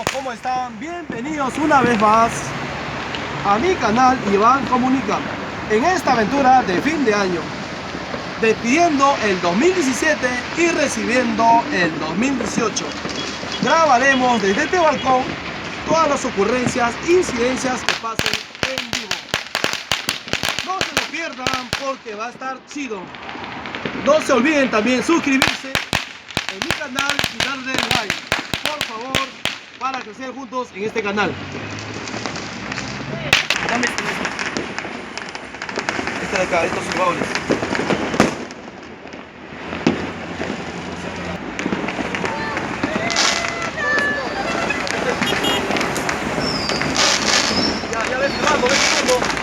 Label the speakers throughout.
Speaker 1: amigos, ¿cómo están? Bienvenidos una vez más a mi canal Iván Comunica. En esta aventura de fin de año, despidiendo el 2017 y recibiendo el 2018. Grabaremos desde este balcón todas las ocurrencias, incidencias que pasen en vivo. No se lo pierdan porque va a estar chido. No se olviden también suscribirse en mi canal y darle like, por favor, para crecer juntos en este canal. Dame este de acá, estos jugadores. Ya ves jugando, ves jugando.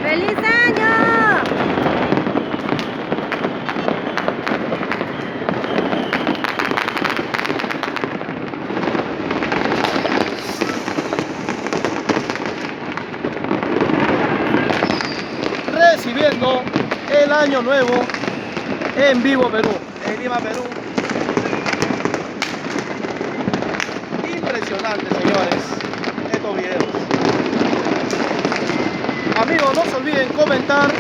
Speaker 2: ¡Feliz año!
Speaker 1: Recibiendo el año nuevo en vivo Perú, en Lima, Perú. Impresionante, señores, estos videos. Amigos, no se olviden comentar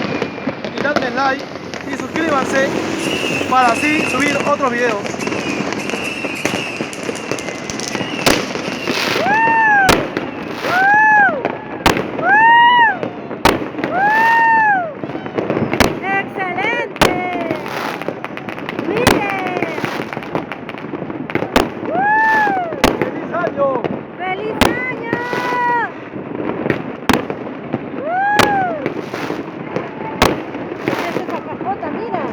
Speaker 1: y darle like y suscríbanse para así subir otros videos.
Speaker 2: ¡Excelente! ¡Miren!
Speaker 1: ¡Feliz año!
Speaker 2: ¡Feliz año! Esta es la cajota, mira.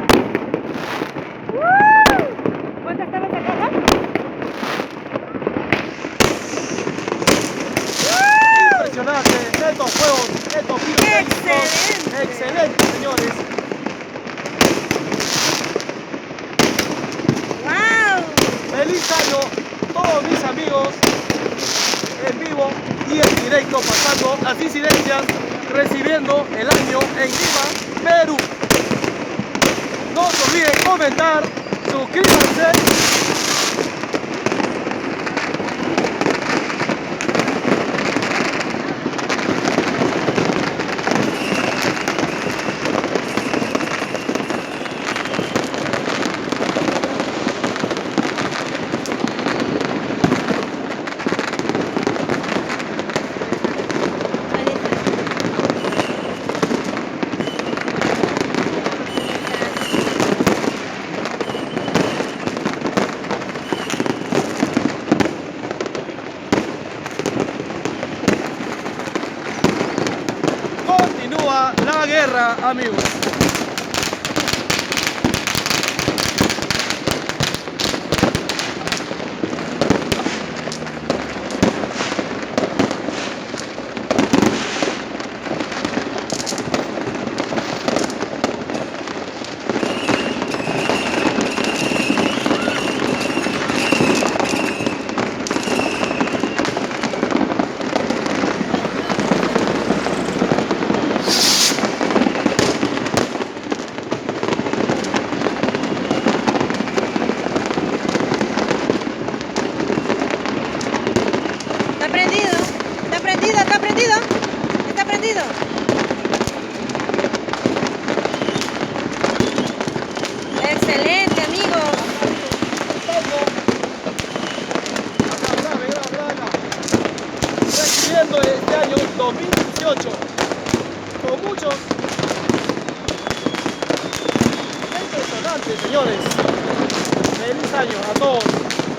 Speaker 2: ¿Cuánto estaba esa caja?
Speaker 1: Impresionante, estos juegos, estos pirotécnicos.
Speaker 2: ¡Excelente!
Speaker 1: Excelente, señores.
Speaker 2: ¡Wow!
Speaker 1: Feliz año, todos mis amigos, en vivo y en directo, pasando las incidencias, recibiendo el año en Lima, Perú. No se olviden comentar, suscríbanse. está, amigos.
Speaker 2: Está prendido. Está prendido. Excelente, amigos.
Speaker 1: Recibiendo este año 2018 con muchos. Impresionante, señores. Feliz año a todos.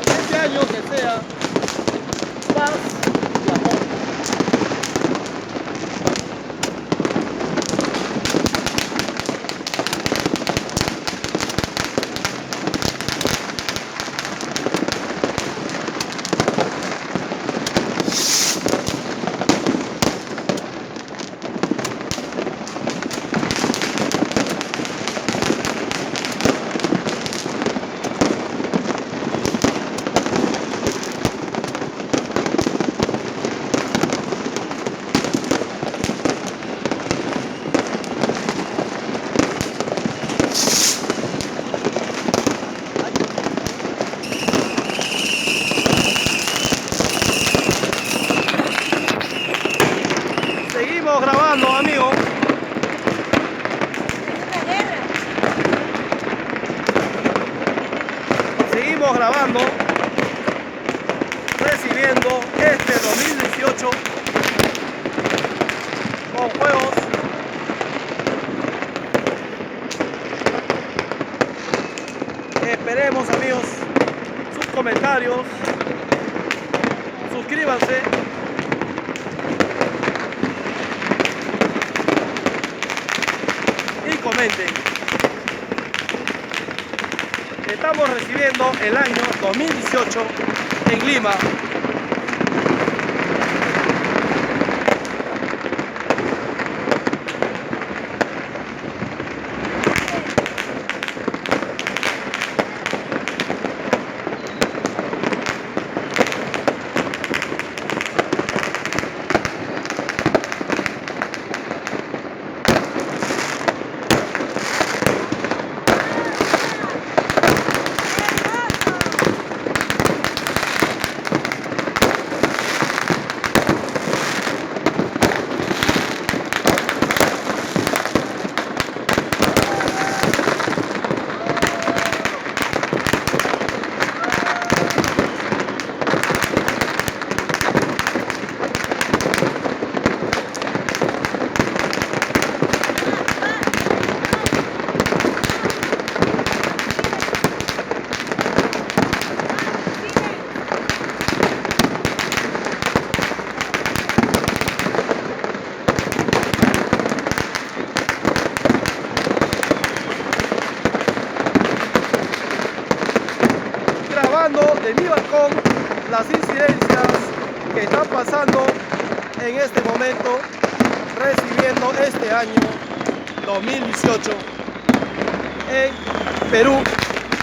Speaker 1: Este año que sea paz y amor. Seguimos grabando, amigos. Seguimos grabando, recibiendo este 2018 con juegos. Esperemos, amigos, sus comentarios. Suscríbanse. Y comenten. Estamos recibiendo el año 2018 en Lima. De mi balcón las incidencias que están pasando en este momento, recibiendo este año 2018 en Perú,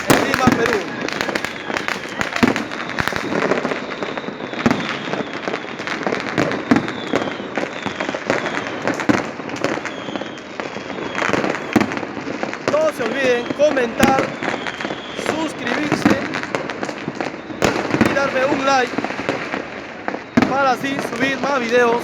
Speaker 1: en Lima, Perú. No se olviden comentar, suscribirse, darme un like para así subir más videos.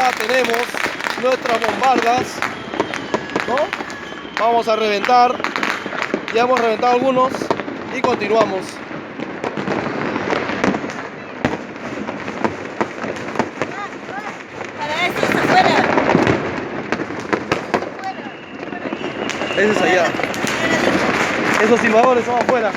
Speaker 1: ya tenemos nuestras bombardas, ¿no? Vamos a reventar. Ya hemos reventado algunos y continuamos.
Speaker 2: Para eso está afuera.
Speaker 1: Ese es allá. Esos silbadores son afuera.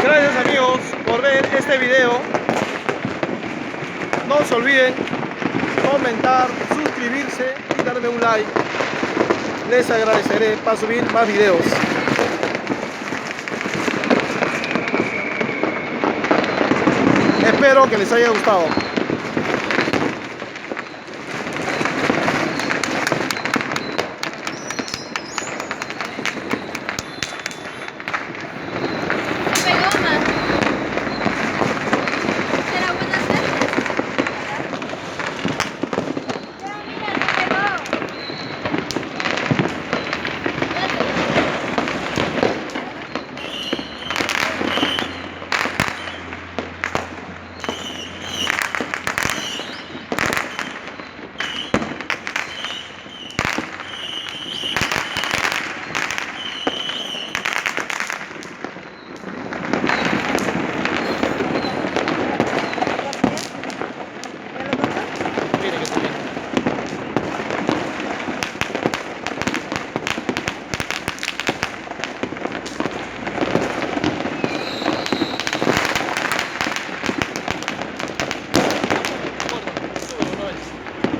Speaker 1: Gracias amigos por ver este video. No se olviden comentar, suscribirse y darme un like. Les agradeceré para subir más videos. Espero que les haya gustado.